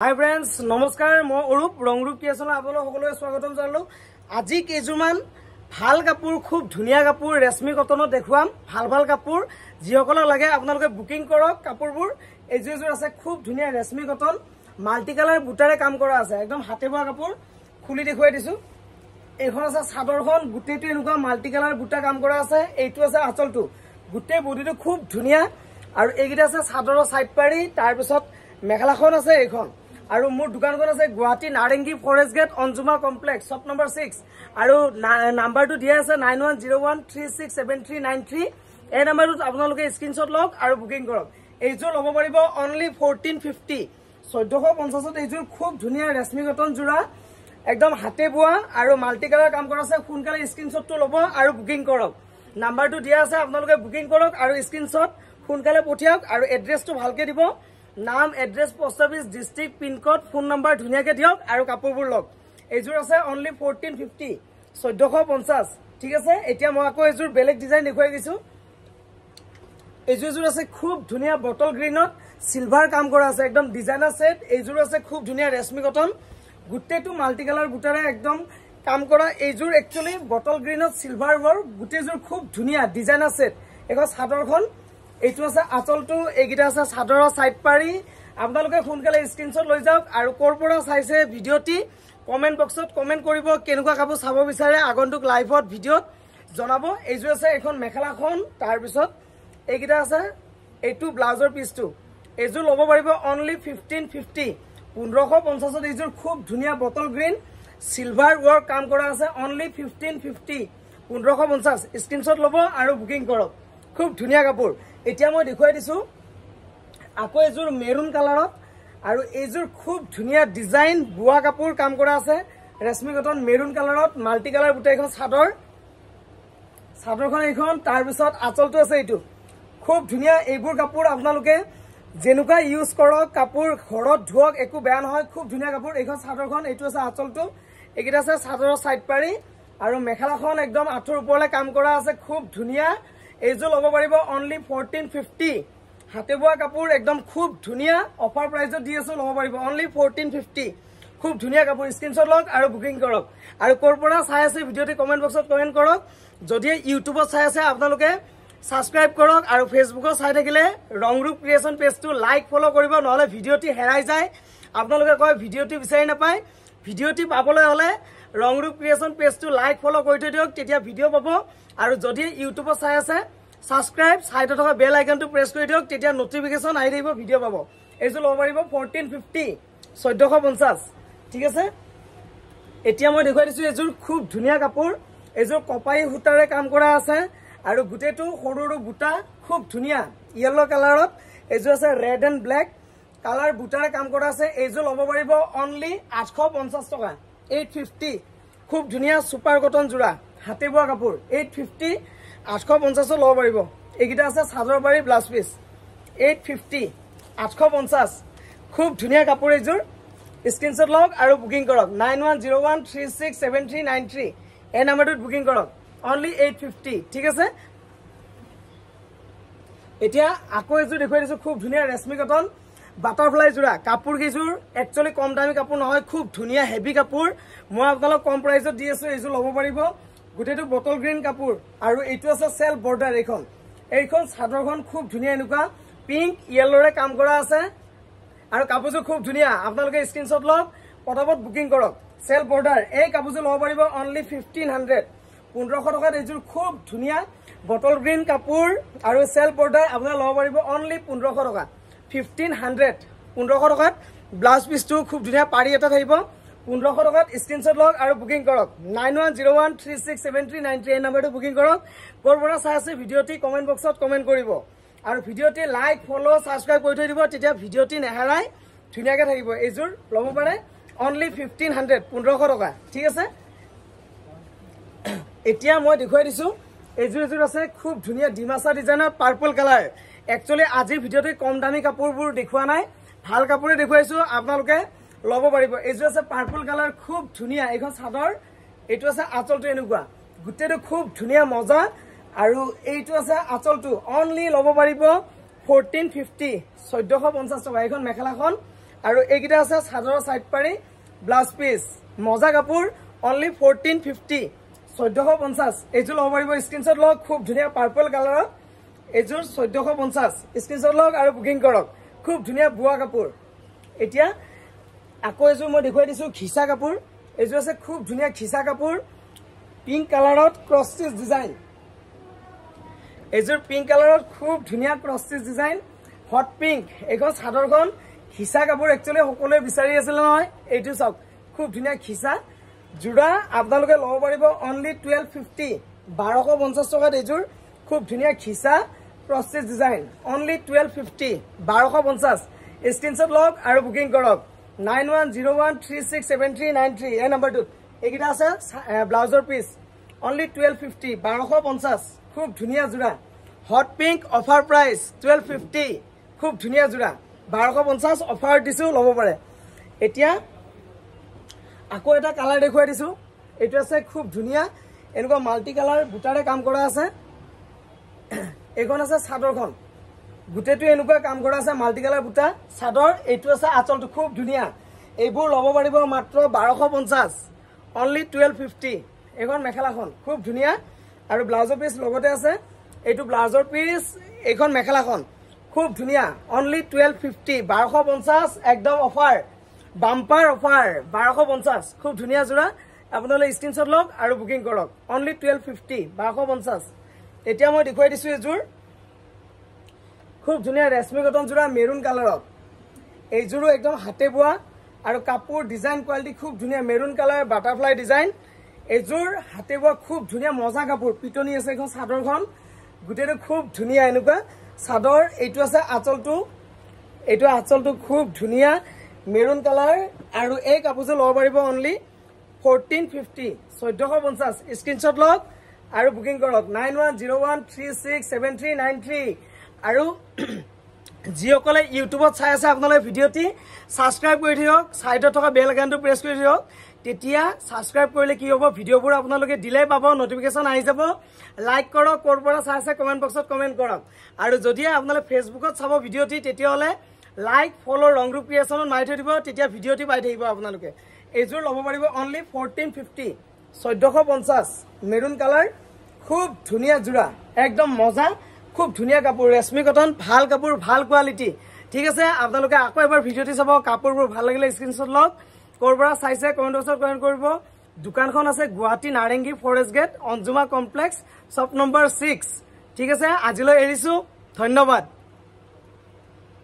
Hi friends नमस्कार मैं अरूप रंगरूप creation आपलोक सकलोके स्वागतम जानालो আজি কেজুমান ভাল কাপোৰ খুব ধুনিয়া কাপোৰ ৰেশমি কটনত দেখুৱাম ভাল কাপোৰ যিসকলক লাগে আপোনালোকে বুকিং কৰক কাপোৰবোৰ এজুজুৰ আছে খুব ধুনিয়া ৰেশমি কটন মাল্টি কালাৰ বুটাৰে কাম কৰা আছে একদম হাতে বোৱা কাপোৰ খুলি দেখুৱাই দিছো এইখন আছে চাদৰখন গুটেটো এনেকুৱা মাল্টি কালাৰ বুটা কাম কৰা আছে এইটো আছে আঁচলটো গুটে বডিটো খুব ধুনিয়া আৰু এইগিটা আছে চাদৰৰ সাইড পাৰি তাৰ পিছত মেখেলাখন আছে এইখন আৰু মোৰ দোকানখন আছে Guwahati Narengi forest gate Anjuma complex shop number 6 আৰু নাম্বাৰটো দিয়া আছে 9101367393 এই নাম্বাৰটোত আপোনালোকে স্ক্ৰিনশ্বট লওক আৰু বুকিং কৰক এইযোৰ ল'ব পাৰিব অনলি 1450 1450 এইযোৰ খুব ধুনিয়া ৰেশমি কটন জোৰা একদম হাতে বোৱা আৰু মাল্টি কালাৰ কাম কৰা আছে সোনকালে স্ক্ৰিনশ্বটটো ল'ব আৰু বুকিং কৰক নাম্বাৰটো দিয়া আছে আপোনালোকে বুকিং কৰক আৰু স্ক্ৰিনশ্বট সোনকালে পঠিয়াওক আৰু এড্ৰেছটো ভালকে দিব नाम address post office district pin code phone number धुनियाके दियक আৰু কাপোৰবোৰ লওক এইযোৰ আছে অনলি 1450 1450 ঠিক আছে এতিয়া মই আকৌ এইযোৰ বেলেগ ডিজাইন দেখুৱাই দিছো এইযোৰ আছে খুব ধুনিয়া বটল গ্ৰীনত সিলভাৰ কাম কৰা আছে একদম ডিজাইনাৰ সেট এইযোৰ আছে খুব ধুনিয়া ৰেশমি কটন গুটেটো মাল্টি কালাৰ বুটাৰে একদম কাম কৰা এইযোৰ একচুয়ালি বটল গ্ৰীনত সিলভাৰ ৱৰ গুটেযোৰ খুব ধুনিয়া ডিজাইনাৰ সেট এখন চাদৰখন এইটো আছে আঁচলটো এইগিটা আছে চাদৰৰ সাইড পাৰি আপোনালোকে সোনকালে স্ক্ৰিনশ্বট লৈ যাওক আৰু কৰপৰা চাইছে ভিডিওটি কমেন্ট বক্সত কমেন্ট কৰিব কেনেকুৱা কাপোৰ চাব বিচাৰে আগন্তুক লাইভত ভিডিওত জনাব এইযোৰ আছে এখন মেখেলাখন তাৰ পিছত এইগিটা আছে এইটো ব্লাউজৰ পিসটো এইযোৰ ল'ব পাৰিব অনলি 1550 1550 এইযোৰ খুব ধুনিয়া বটল গ্ৰীন সিলভাৰ ৱৰ্ক কাম কৰা আছে অনলি 1550 1550 স্ক্ৰিনশ্বট ল'ব আৰু বুকিং কৰক খুব ধুনিয়া কাপোৰ এতিয়া মই দেখুৱাই দিছো আকৌ এযোৰ মেৰুন কালাৰত আৰু এইযোৰ খুব ধুনিয়া ডিজাইন বুৱা কাপোৰ কাম কৰা আছে ৰেশমি কটন মেৰুন কালাৰত মাল্টি কালাৰ বুটা এখন চাদৰখন এখন তাৰ পিছত আঁচলটো আছে এইটো খুব ধুনিয়া এইবোৰ কাপোৰ আপোনালোকে যেনুকা ইউজ কৰক কাপোৰ ঘৰত ধুওক একো বেয়া নহয় খুব ধুনিয়া কাপোৰ এইখন চাদৰখন এইটো আছে আঁচলটো এইগিটা আছে চাদৰৰ সাইড পাৰি আৰু মেখেলাখন একদম আঁঠৰ ওপৰলৈ কাম কৰা আছে খুব ধুনিয়া এইযোৰ ল'ব পাৰিব অনলি 1450 হাতে বোৱা কাপোৰ একদম খুব ধুনিয়া অফাৰ প্ৰাইজত দি আছো ল'ব পাৰিব অনলি 1450 খুব ধুনিয়া কাপোৰ স্ক্ৰিনশ্বট লওক আৰু বুকিং কৰক আৰু কৰপৰা চাই আছে ভিডিওটি কমেন্ট বক্সত কমেন্ট কৰক যদি ইউটিউবত চাই আছে আপোনালোকে সাবস্ক্ৰাইব কৰক আৰু ফেসবুকত চাই থাকিলে ৰংৰূপ ক্ৰিয়েচন পেজটো লাইক ফলো কৰিব নহলে ভিডিওটি হেৰাই যায় আপোনালোকে কয় ভিডিওটি বিচাৰি নাপায় ভিডিওটি পাবলৈ হলে ৰংৰূপ ক্ৰিয়েচন পেজটো লাইক ফলো কৰি থৈ দিয়ক তেতিয়া ভিডিও পাব আৰু যদি ইউটিউবত চাই আছে সাবস্ক্ৰাইব সাইডত থকা বেল আইকনটো প্ৰেছ কৰি দিয়ক তেতিয়া নটিফিকেশন আহি থাকিব ভিডিও পাব এইযোৰ ল'ব পাৰিব 1450 1450 ঠিক আছে এতিয়া মই দেখুৱাই দিছো এইযোৰ খুব ধুনিয়া কাপোৰ এইযোৰ কপাই হুটাৰে কাম কৰা আছে আৰু গুটেটো সৰুৰু বুটা খুব ধুনিয়া ইয়েলো কালাৰত এইযোৰ আছে ৰেড এণ্ড ব্ল্যাক কালাৰ বুটাৰে কাম কৰা আছে এইযোৰ ল'ব পাৰিব অনলি 850 টকা 850 খুব ধুনিয়া সুপাৰ কটন জোৰা হাতে বোৱা কাপোৰ 850 850 ল'ব পাৰিব এইগিটা আছে চাদৰ পাৰি ব্লাউজ পিস 850 850 খুব ধুনিয়া কাপোৰ এইযোৰ স্ক্ৰিনশ্বট লওক আৰু বুকিং কৰক 9101367393 এই নম্বৰটোত বুকিং কৰক অনলি 850 ঠিক আছে এতিয়া আকৌ এইযোৰ দেখুৱাই দিছো খুব ধুনিয়া ৰেশমি কটন বাটাৰফ্লাই জোৰা কাপোৰ কিযোৰ একচুয়ালি কম দামী কাপোৰ নহয় খুব ধুনিয়া হেভি কাপোৰ মই আপোনালোক কম প্ৰাইজত দি আছো এইযোৰ ল'ব পাৰিব গুটেটো বটল গ্ৰীন কাপোৰ আৰু এইটো আছে সেল বৰ্ডাৰ এইখন চাদৰখন খুব ধুনিয়া এনেকুৱা পিংক ইয়েলোৰে কাম কৰা আছে আৰু কাপোৰযোৰ খুব ধুনিয়া আপোনালোকে স্ক্ৰিনশ্বট লওক পটাপট বুকিং কৰক সেল বৰ্ডাৰ এই কাপোৰযোৰ ল'ব পাৰিব অনলি 1500 1500 টকাত এইযোৰ খুব ধুনিয়া বটল গ্ৰীন কাপোৰ আৰু সেল বৰ্ডাৰ আপোনালোকে ল'ব পাৰিব অনলি 1500 টকা 1500 1500 টকাত ব্লাউজ পিসটো খুব ধুনিয়া পাৰি এটা থাকিব 1500 টকাত স্ক্ৰিনশ্বট লওক আৰু বুকিং কৰক 9101367393 এই নম্বৰটো বুকিং কৰক কৰপৰা চাই আছে ভিডিওটি কমেন্ট বক্সত কমেন্ট কৰিব আৰু ভিডিওটি লাইক ফলো সাবস্ক্ৰাইব কৰি থৈ দিব তেতিয়া ভিডিওটি নেহেৰাই ধুনিয়াকে থাকিব এইযোৰ ল'ব পাৰে অনলি 1500 1500 টকা ঠিক আছে এতিয়া মই দেখুৱাই দিছো এইযোৰ আছে খুব ধুনিয়া ডিমাছা ডিজাইনৰ পাৰ্পল কালাৰ একচুয়ালি আজিৰ ভিডিওতে কম দামী কাপোৰবোৰ দেখুৱা নাই ভাল কাপোৰে দেখুৱাইছো আপোনালোকে ল'ব পাৰিব এইযোৰ আছে পাৰ্পল কালাৰ খুব ধুনিয়া এইখন চাদৰ এইটো আছে আঁচলটো এনেকুৱা গুটেটো খুব ধুনিয়া মজা আৰু এইটো আছে আঁচলটো অনলি ল'ব পাৰিব 1450 1450 টকা এইখন মেখেলাখন আৰু এইকেইটা আছে চাদৰৰ সাইড পাৰি ব্লাউজ পিস মজা কাপোৰ অনলি 1450 1450 এইযোৰ ল'ব পাৰিব স্ক্ৰিনশ্বট লওক খুব ধুনীয়া পাৰ্পল কালাৰৰ এইযোৰ 1450 স্ক্ৰিনশ্বট লওক আৰু বুকিং কৰক খুব ধুনীয়া বুৱা কাপোৰ এতিয়া আকৌ এইযোৰ মই দেখুৱাই দিছো খিসা কাপোৰ এইযোৰ আছে খুব ধুনীয়া খিসা কাপোৰ পিংক কালাৰত ক্ৰছ ষ্টিচ ডিজাইন এইযোৰ পিংক কালাৰত খুব ধুনীয়া cross stitch design hot pink এইখন চাদৰখন খিসা কাপোৰ একচুয়ালি সকলোৱে বিচাৰি আছিল নহয় এইটো চাওক খুব ধুনীয়া খিসা জোড়া আপোনালোকে ল'ব পাৰিব অনলি 1250 1250 টকাত এইযোৰ খুব ধুনীয়া খিসা cross stitch design only 1250 1250 screenshot লওক আৰু বুকিং কৰক 9101367393 এই নম্বৰটোত এইকেইটা আছে ব্লাউজৰ পিস অনলি 1250 1250 খুব ধুনীয়া জোড়া হট পিংক অফাৰ প্ৰাইস 1250 খুব ধুনীয়া জোড়া 1250 অফাৰ দিছো ল'ব পাৰে এতিয়া আকৌ এটা কালাৰ দেখুৱাই দিছো এইটো আছে খুব ধুনীয়া এনেকুৱা মাল্টি কালাৰ বুটাৰে কাম কৰা আছে এইখন আছে চাদৰখন গুটেটো এনেকুৱা কাম কৰা আছে মাল্টি কালাৰ বুটা চাদৰ এইটো আছে আঁচলটো খুব ধুনীয়া এইবোৰ ল'ব পাৰিব মাত্ৰ 1250 অনলি 1250 এইখন মেখেলাখন খুব ধুনীয়া আৰু ব্লাউজৰ পিস লগতে আছে এইটো ব্লাউজৰ পিস এইখন মেখেলাখন খুব ধুনীয়া অনলি 1250 1250 একদম অফাৰ বাম্পাৰ অফাৰ 1250 খুব ধুনীয়া জোড়া আপোনালোকে স্ক্ৰিনশ্বট লওক আৰু বুকিং কৰক অনলি 1250 1250 এতিয়া মই দেখুৱাই দিছো এইযোৰ খুব ধুনীয়া ৰেশমি কটন জোড়া মেৰুন কালাৰত এইযোৰো একদম হাতে বোৱা আৰু কাপোৰ ডিজাইন কোৱালিটি খুব ধুনীয়া মেৰুন কালাৰ বাটাৰফ্লাই ডিজাইন এইযোৰ হাতে বোৱা খুব ধুনীয়া মজা কাপোৰ পিটনি আছে এখন চাদৰখন গুটেটো খুব ধুনীয়া এনেকুৱা চাদৰ এইটো আছে আঁচলটো এইটো আঁচলটো খুব ধুনীয়া মেৰুন কালাৰ আৰু এই কাপোৰযোৰ ল'ব পাৰিব অনলি 1450 1450 স্ক্ৰিনশ্বট লওক আৰু বুকিং কৰক 9101367393 আৰু যিসকলে ইউটিউবত চাই আছে আপোনালোকে ভিডিঅ'টি সাবস্ক্ৰাইব কৰি দিয়ক সাইডত থকা বেল আইকনটো প্ৰেছ কৰি দিয়ক তেতিয়া সাবস্ক্ৰাইব কৰিলে কি হ'ব ভিডিঅ'বোৰ আপোনালোকে দিলে পাব নটিফিকেশন আহি যাব লাইক কৰক ক'ৰ পৰা চাই আছে কমেন্ট বক্সত কমেন্ট কৰক আৰু যদি আপোনালোকে ফেচবুকত চাব ভিডিঅ'টি তেতিয়া হলে লাইক ফলো ৰংগ্ৰুপ ক্ৰিয়েচনত মাৰি থৈ দিব তেতিয়া ভিডিঅ'টি পাই থাকিব আপোনালোকে এইযোৰ ল'ব পাৰিব অনলি 1450 1450 মেৰুন কালাৰ খুব ধুনীয়া জোড়া একদম মজা খুব ধুনীয়া কাপোৰ ৰেশমি কটন ভাল কাপোৰ ভাল কোৱালিটি ঠিক আছে আপোনালোকে আকৌ এবাৰ ভিডিঅ'টি চাব কাপোৰবোৰ ভাল লাগিলে স্ক্ৰিনশ্বট লওক ক'ৰ পৰা চাইছে কমেন্ট বক্সত কমেন্ট কৰিব দোকানখন আছে Guwahati Narengi forest gate Anjuma complex shop number 6 ঠিক আছে আজিলৈ এৰিছো ধন্যবাদ।